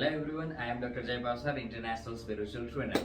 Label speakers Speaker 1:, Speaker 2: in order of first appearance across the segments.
Speaker 1: Hello everyone, I am doctor जय Paswan, international spiritual trainer.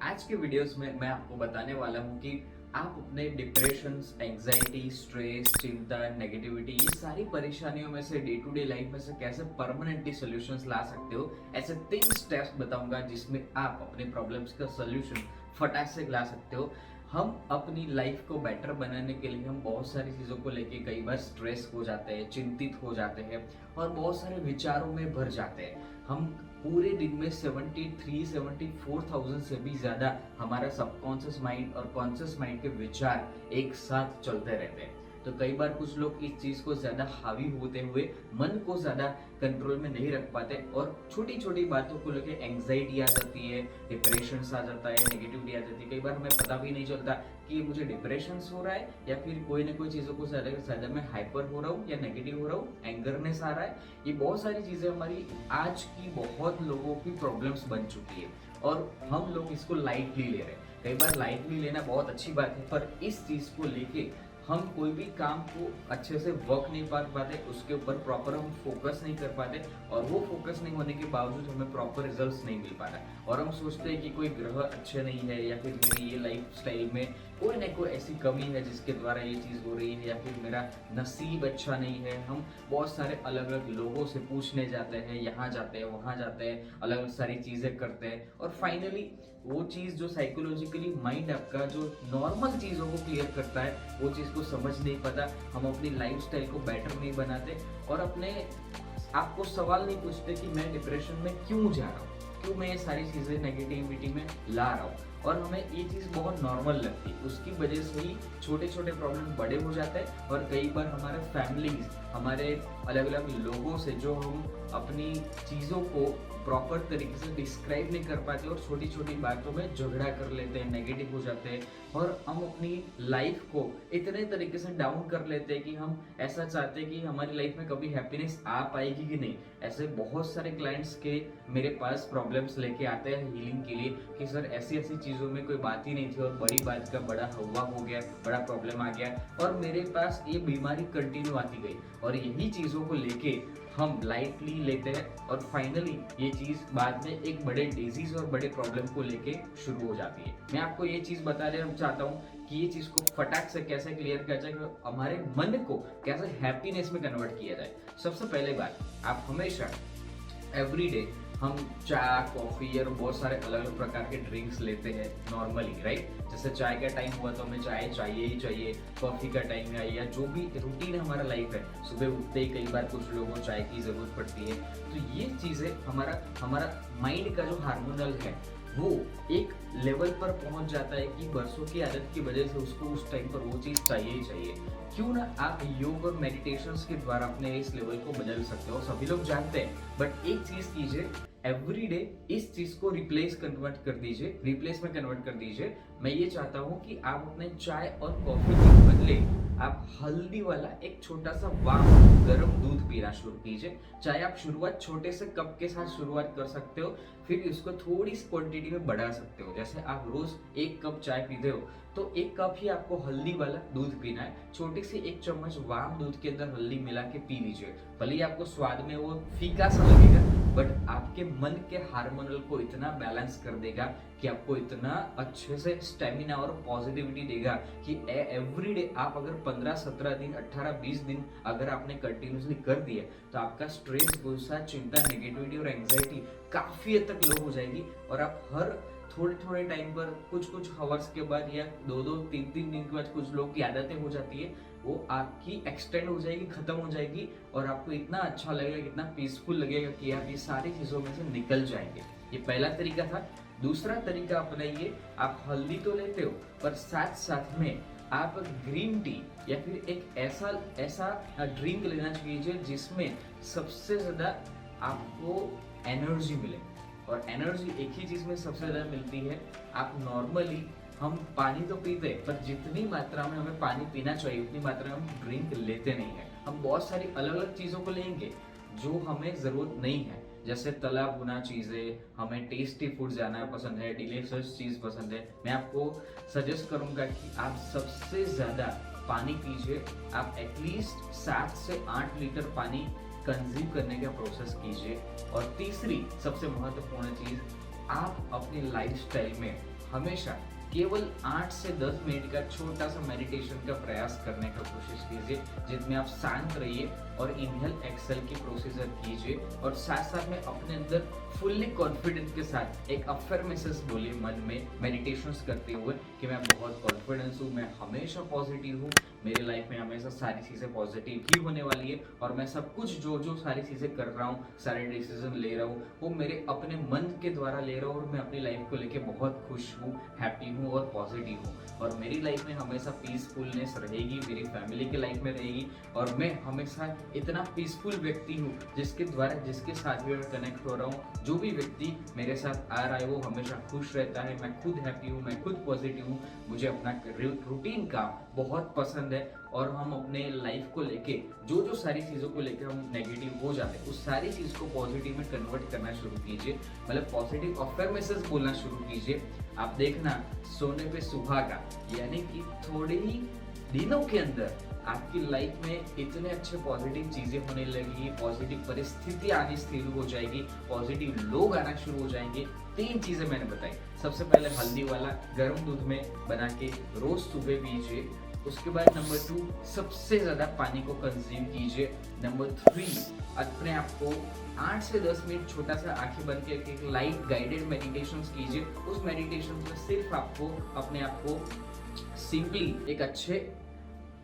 Speaker 1: आज के वीडियोस में मैं आपको बताने वाला हूँ कि आप अपने डिप्रेशन, एंजाइटी, स्ट्रेस, चिंता, नेगेटिविटी, ये सारी परेशानियों में से डे टू डे लाइफ में से कैसे परमानेंटली सॉल्यूशंस ला सकते हो। ऐसे 3 स्टेप्स बताऊंगा जिसमें आप अपने प्रॉब्लम्स का सॉल्यूशन फटाक से ला सकते हो। हम अपनी लाइफ को बेटर बनाने के लिए हम बहुत सारी चीज़ों को लेके कई बार स्ट्रेस हो जाते हैं, चिंतित हो जाते हैं और बहुत सारे विचारों में भर जाते हैं। हम पूरे दिन में 73-74,000 से भी ज़्यादा हमारा सबकॉन्शियस माइंड और कॉन्शियस माइंड के विचार एक साथ चलते रहते हैं। तो कई बार कुछ लोग इस चीज़ को ज़्यादा हावी होते हुए मन को ज़्यादा कंट्रोल में नहीं रख पाते और छोटी छोटी बातों को लेकर एंग्जाइटी आ जाती है, डिप्रेशन आ जाता है, नेगेटिविटी आ जाती है। कई बार हमें पता भी नहीं चलता कि मुझे डिप्रेशन हो रहा है या फिर कोई ना कोई चीज़ों को ज़्यादा मैं हाइपर हो रहा हूँ या नेगेटिव हो रहा हूँ, एंगरनेस आ रहा है। ये बहुत सारी चीज़ें हमारी आज की बहुत लोगों की प्रॉब्लम्स बन चुकी है और हम लोग इसको लाइटली ले रहे हैं। कई बार लाइटली लेना बहुत अच्छी बात है, पर इस चीज़ को लेके हम कोई भी काम को अच्छे से वर्क नहीं कर पाते, उसके ऊपर प्रॉपर हम फोकस नहीं कर पाते और वो फोकस नहीं होने के बावजूद हमें प्रॉपर रिजल्ट्स नहीं मिल पाता और हम सोचते हैं कि कोई ग्रह अच्छे नहीं है या फिर मेरी ये लाइफ स्टाइल में कोई ना कोई ऐसी कमी है जिसके द्वारा ये चीज़ हो रही है या फिर मेरा नसीब अच्छा नहीं है। हम बहुत सारे अलग अलग लोगों से पूछने जाते हैं, यहाँ जाते हैं, वहाँ जाते हैं, अलग अलग सारी चीज़ें करते हैं और फाइनली वो चीज़ जो साइकोलॉजिकली माइंड आपका जो नॉर्मल चीज़ों को क्लियर करता है वो चीज़ को समझ नहीं पाता। हम अपनी लाइफस्टाइल को बेटर नहीं बनाते और अपने आपको सवाल नहीं पूछते कि मैं डिप्रेशन में क्यों जा रहा हूँ, क्यों मैं ये सारी चीज़ें नेगेटिविटी में ला रहा हूँ और हमें ये चीज़ बहुत नॉर्मल लगती है। उसकी वजह से ही छोटे छोटे प्रॉब्लम बड़े हो जाते हैं और कई बार हमारे फैमिलीज, हमारे अलग अलग लोगों से जो हम अपनी चीज़ों को प्रॉपर तरीके से डिस्क्राइब नहीं कर पाते और छोटी छोटी बातों में झगड़ा कर लेते हैं, नेगेटिव हो जाते हैं और हम अपनी लाइफ को इतने तरीके से डाउन कर लेते हैं कि हम ऐसा चाहते हैं कि हमारी लाइफ में कभी हैप्पीनेस आ पाएगी कि नहीं। ऐसे बहुत सारे क्लाइंट्स के मेरे पास प्रॉब्लम्स लेके आते हैं हीलिंग के लिए कि सर ऐसी ऐसी चीज़ों में कोई बात ही नहीं थी और बड़ी बात का बड़ा हवा हो गया, बड़ा प्रॉब्लम आ गया और मेरे पास ये बीमारी कंटिन्यू आती गई और यही चीज़ों को लेके हम लाइटली लेते हैं और फाइनली ये चीज़ बाद में एक बड़े डिजीज और बड़े प्रॉब्लम को लेके शुरू हो जाती है। मैं आपको ये चीज़ बताना चाहता हूँ कि ये चीज़ को फटाक से कैसे क्लियर किया जाए, हमारे मन को कैसे हैप्पीनेस में कन्वर्ट किया जाए। सबसे पहले बात, आप हमेशा एवरीडे हम चाय, कॉफ़ी और बहुत सारे अलग अलग प्रकार के ड्रिंक्स लेते हैं नॉर्मली, राइट। जैसे चाय का टाइम हुआ तो हमें चाय चाहिए ही चाहिए, कॉफ़ी का टाइम है या जो भी रूटीन हमारा लाइफ है, सुबह उठते ही कई बार कुछ लोगों को चाय की ज़रूरत पड़ती है। तो ये चीज़ें हमारा माइंड का जो हार्मोनल है वो एक लेवल पर पहुंच जाता है कि बरसों की आदत की वजह से उसको उस टाइम पर वो चीज़ चाहिए ही चाहिए। क्यों ना आप योग और मेडिटेशंस के द्वारा अपने इस लेवल को बदल सकते हो, सभी लोग जानते हैं। बट एक चीज़ कीजिए, एवरीडे इस चीज को रिप्लेस में कन्वर्ट कर दीजिए। मैं ये चाहता हूँ कि आप अपने चाय और कॉफी के बदले आप हल्दी वाला एक छोटा सा वार्म गर्म दूध पीना शुरू कीजिए। चाहे आप शुरुआत छोटे से कप के साथ शुरुआत कर सकते हो, फिर इसको थोड़ी सी क्वांटिटी में बढ़ा सकते हो। जैसे आप रोज 1 कप चाय पीते हो तो 1 कप ही आपको हल्दी वाला दूध पीना है। छोटी सी 1 चम्मच वार्म दूध के अंदर हल्दी मिला के पी लीजिए। भले ही आपको स्वाद में वो फीका सा लगेगा बट आपके मन के हार्मोनल को इतना बैलेंस कर देगा कि आपको इतना अच्छे से स्टेमिना और पॉजिटिविटी देगा कि एवरीडे आप अगर 15-17 दिन, 18-20 दिन अगर आपने कंटिन्यूसली कर दिए तो आपका स्ट्रेस, गुस्सा, चिंता, नेगेटिविटी और एंग्जाइटी काफी हद तक लो हो जाएगी और आप हर थोड़े थोड़े टाइम पर कुछ हवर्स के बाद या 2-2, 3-3 दिन के बाद कुछ लोग की आदतें हो जाती है, वो आपकी एक्सटेंड हो जाएगी, खत्म हो जाएगी और आपको इतना अच्छा लगेगा, इतना पीसफुल लगेगा कि आप ये सारी चीज़ों में से निकल जाएंगे। ये पहला तरीका था। दूसरा तरीका अपनाइए, आप हल्दी तो लेते हो पर साथ साथ में आप ग्रीन टी या फिर एक ऐसा ड्रिंक लेना चाहिए जिसमें सबसे ज़्यादा आपको एनर्जी मिले और एनर्जी एक ही चीज़ में सबसे ज़्यादा मिलती है। आप नॉर्मली हम पानी तो पीते हैं पर जितनी मात्रा में हमें पानी पीना चाहिए उतनी मात्रा में हम ड्रिंक लेते नहीं है। हम बहुत सारी अलग अलग चीज़ों को लेंगे जो हमें ज़रूरत नहीं है, जैसे तला भुना चीज़ें, हमें टेस्टी फूड जाना पसंद है, डिलीशियस चीज़ पसंद है। मैं आपको सजेस्ट करूँगा कि आप सबसे ज़्यादा पानी पीजिए। आप एटलीस्ट 7 से 8 लीटर पानी कंज्यूम करने का प्रोसेस कीजिए। और तीसरी सबसे महत्वपूर्ण चीज, आप अपनी लाइफस्टाइल में हमेशा केवल 8 से 10 मिनट का छोटा सा मेडिटेशन का प्रयास करने का कोशिश कीजिए, जिसमें आप शांत रहिए और इनहेल एक्सेल की प्रोसीजर कीजिए। और साथ साथ में अपने अंदर फुल्ली कॉन्फिडेंस के साथ एक अफर्मेशंस बोलिए मन में मेडिटेशंस करते हुए कि मैं बहुत कॉन्फिडेंस हूँ, मैं हमेशा पॉजिटिव हूँ, मेरी लाइफ में हमेशा सारी चीज़ें पॉजिटिव ही होने वाली है, और मैं सब कुछ जो सारी चीज़ें कर रहा हूँ, सारे डिसीजन ले रहा हूँ, वो मेरे अपने मन के द्वारा ले रहा हूँ, और मैं अपनी लाइफ को लेके बहुत खुश हूँ, हैप्पी हूँ और पॉजिटिव हूँ, और मेरी लाइफ में हमेशा पीसफुलनेस रहेगी, मेरी फैमिली के लाइफ में रहेगी, और मैं हमेशा इतना पीसफुल व्यक्ति हूँ जिसके साथ भी मैं कनेक्ट हो रहा हूँ, जो भी व्यक्ति मेरे साथ आ रहा है वो हमेशा खुश रहता है, मैं खुद हैप्पी हूँ, मैं खुद पॉजिटिव हूँ, मुझे अपना रूटीन काम बहुत पसंद है। और हम अपने लाइफ को लेके जो सारी चीज़ों को लेकर हम नेगेटिव हो जाते हैं, उस सारी चीज़ को पॉजिटिव में कन्वर्ट करना शुरू कीजिए, मतलब पॉजिटिव अफर्मेशंस बोलना शुरू कीजिए। आप देखना सोने पे सुहागा, यानी कि थोड़े ही दिनों के अंदर आपकी लाइफ में इतने अच्छे पॉजिटिव चीजें होने लगेगी, पॉजिटिव परिस्थिति आनी शुरू हो जाएगी, पॉजिटिव लोग आना शुरू हो जाएंगे। 3 चीजें मैंने बताई। सबसे पहले हल्दी वाला गर्म दूध में बना के रोज सुबह पीजिए। उसके बाद नंबर 2, सबसे ज्यादा पानी को कंज्यूम कीजिए। नंबर 3, अपने आप को 8 से 10 मिनट छोटा सा आंखें बंद करके एक लाइट गाइडेड मेडिटेशन कीजिए। उस मेडिटेशन में सिर्फ आपको अपने आप को सिंपली एक अच्छे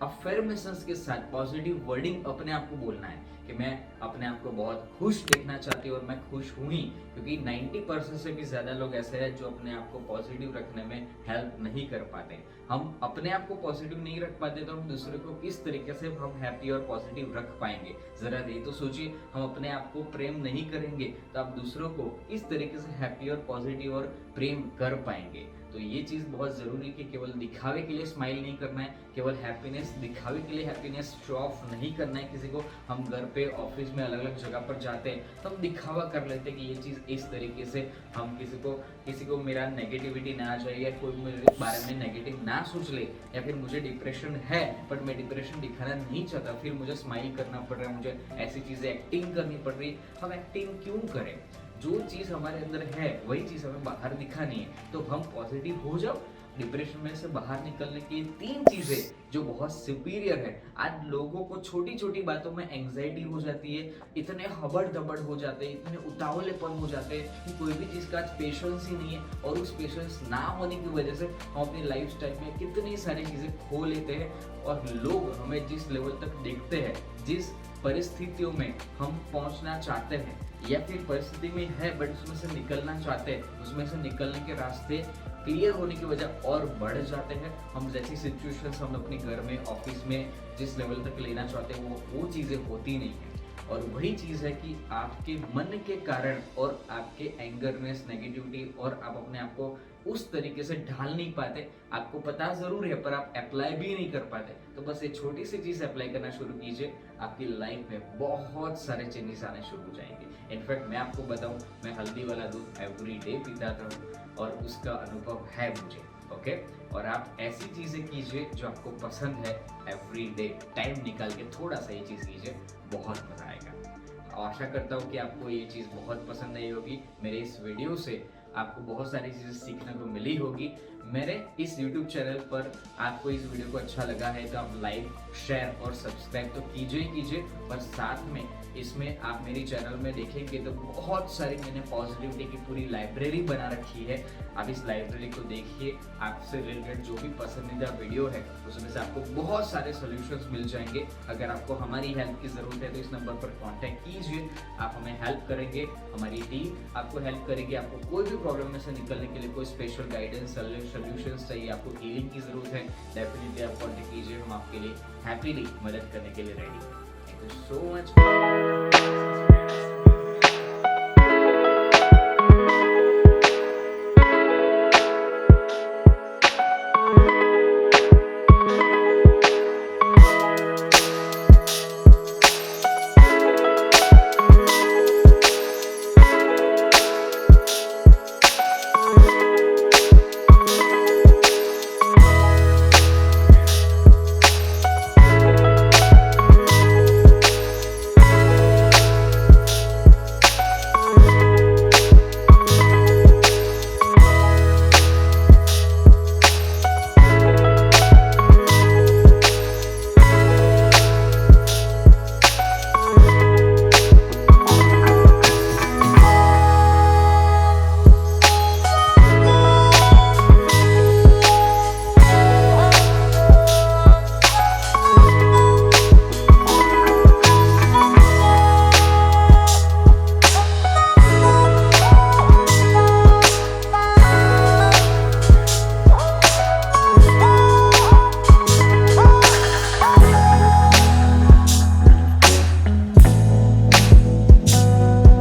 Speaker 1: अफर्मेशंस के साथ पॉजिटिव वर्डिंग अपने आप को बोलना है कि मैं अपने आप को बहुत खुश देखना चाहती हूँ और मैं खुश हूँ ही, क्योंकि 90% से भी ज्यादा लोग ऐसे हैं जो अपने आप को पॉजिटिव रखने में हेल्प नहीं कर पाते। हम अपने आप को पॉजिटिव नहीं रख पाते तो हम दूसरे को किस तरीके से हम हैप्पी और पॉजिटिव रख पाएंगे। जरा ये तो सोचिए, हम अपने आप को प्रेम नहीं करेंगे तो आप दूसरों को इस तरीके से हैप्पी और पॉजिटिव और प्रेम कर पाएंगे। तो ये चीज़ बहुत ज़रूरी है कि केवल दिखावे के लिए स्माइल नहीं करना है, केवल हैप्पीनेस दिखावे के लिए हैप्पीनेस शो ऑफ नहीं करना है किसी को। हम घर पे, ऑफिस में, अलग अलग जगह पर जाते हैं तो हम दिखावा कर लेते हैं कि ये चीज़ इस तरीके से हम किसी को मेरा नेगेटिविटी ना आ जाए, या कोई मेरे बारे में नेगेटिव ना सोच ले, या फिर मुझे डिप्रेशन है बट मैं डिप्रेशन दिखाना नहीं चाहता, फिर मुझे स्माइल करना पड़ रहा है, मुझे ऐसी चीज़ें एक्टिंग करनी पड़ रही है। हम एक्टिंग क्यों करें? जो चीज़ हमारे अंदर है वही चीज़ हमें बाहर दिखानी है। तो हम पॉजिटिव हो जाओ। डिप्रेशन में से बाहर निकलने की 3 चीजें जो बहुत सुपीरियर है। आज लोगों को छोटी छोटी बातों में एंग्जाइटी हो जाती है, इतने हबड़ दबड़ हो जाते हैं, इतने उतावलेपन हो जाते हैं कि कोई भी चीज का आज पेशेंस ही नहीं है, और उस पेशेंस ना होने की वजह से हम अपनी लाइफस्टाइल में कितनी सारी चीजें खो लेते हैं। और लोग हमें जिस लेवल तक देखते हैं, जिस परिस्थितियों में हम पहुंचना चाहते हैं, या फिर परिस्थिति में है बट उसमें से निकलना चाहते हैं, उसमें से निकलने के रास्ते क्लियर होने की वजह और बढ़ जाते हैं। हम जैसी सिचुएशंस हम अपने घर में, ऑफिस में जिस लेवल तक लेना चाहते हैं वो चीज़ें होती नहीं है। और वही चीज़ है कि आपके मन के कारण और आपके एंगरनेस, नेगेटिविटी, और आप अपने आप को उस तरीके से ढाल नहीं पाते। आपको पता जरूर है पर आप अप्लाई भी नहीं कर पाते। तो बस ये छोटी सी चीज़ अप्लाई करना शुरू कीजिए, आपकी लाइफ में बहुत सारे चेंजेस आने शुरू हो जाएंगे। इनफैक्ट मैं आपको बताऊं, मैं हल्दी वाला दूध एवरी डे पीता था और उसका अनुभव है मुझे। ओके, और आप ऐसी चीज़ें कीजिए जो आपको पसंद है, एवरी डे टाइम निकाल के थोड़ा सा ये चीज़ कीजिए, बहुत मज़ा आएगा। आशा करता हूँ कि आपको ये चीज़ बहुत पसंद आई होगी। मेरे इस वीडियो से आपको बहुत सारी चीज़ें सीखने को मिली होगी। मेरे इस YouTube चैनल पर आपको इस वीडियो को अच्छा लगा है तो आप लाइक, शेयर और सब्सक्राइब तो कीजिए, पर साथ में इसमें आप मेरी चैनल में देखेंगे तो बहुत सारी मैंने पॉजिटिविटी की पूरी लाइब्रेरी बना रखी है। आप इस लाइब्रेरी को देखिए, आपसे रिलेटेड जो भी पसंदीदा वीडियो है उसमें से आपको बहुत सारे सॉल्यूशंस मिल जाएंगे। अगर आपको हमारी हेल्प की ज़रूरत है तो इस नंबर पर कॉन्टैक्ट कीजिए, आप हमें हेल्प करेंगे, हमारी टीम आपको हेल्प करेगी। आपको कोई भी प्रॉब्लम में से निकलने के लिए कोई स्पेशल गाइडेंस, सॉल्यूशंस चाहिए, आपको हीलिंग की ज़रूरत है, डेफिनेटली आप कॉन्टैक्ट कीजिए, हम आपके लिए हैप्पीली मदद करने के लिए रेडी हैं। Thank you so much.